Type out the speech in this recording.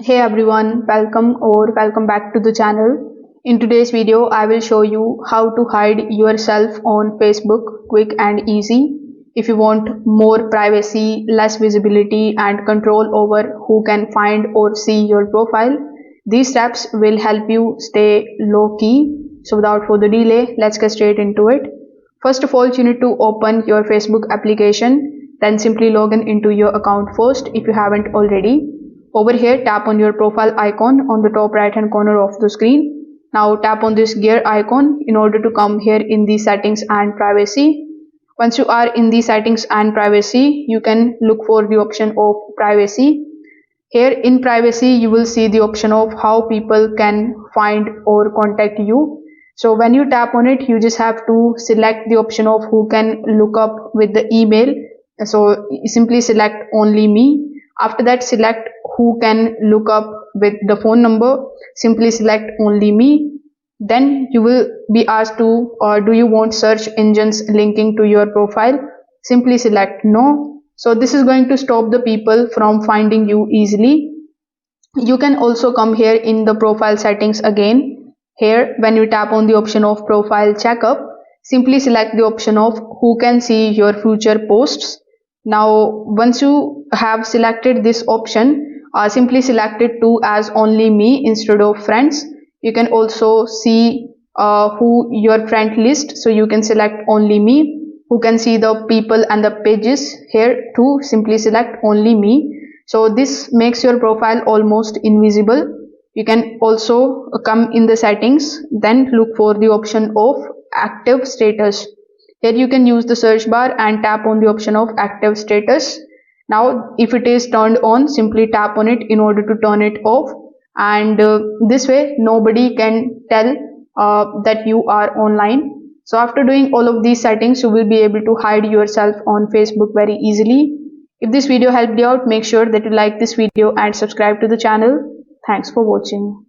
Hey everyone, welcome back to the channel. In today's video, I will show you how to hide yourself on Facebook quick and easy. If you want more privacy, less visibility and control over who can find or see your profile, these steps will help you stay low key. So without further delay, let's get straight into it. First of all, you need to open your Facebook application, then simply log in into your account first if you haven't already. Over here, tap on your profile icon on the top right hand corner of the screen. Now tap on this gear icon in order to come here in the settings and privacy. Once you are in the settings and privacy, you can look for the option of privacy. Here in privacy, you will see the option of how people can find or contact you. So when you tap on it, you just have to select the option of who can look up with the email. So simply select only me. After that, select who can look up with the phone number. Simply select only me. Then you will be asked to, or do you want search engines linking to your profile? Simply select no. So this is going to stop the people from finding you easily. You can also come here in the profile settings again. Here, when you tap on the option of profile checkup, simply select the option of who can see your future posts. Now, once you have selected this option, simply select it to as only me instead of friends. You can also see who your friend list, so you can select only me. Who can see the people and the pages, here to simply select only me. So this makes your profile almost invisible. You can also come in the settings, then look for the option of active status. Here you can use the search bar and tap on the option of active status. Now if it is turned on, simply tap on it in order to turn it off, and this way nobody can tell that you are online. So after doing all of these settings, you will be able to hide yourself on Facebook very easily. If this video helped you out, make sure that you like this video and subscribe to the channel. Thanks for watching.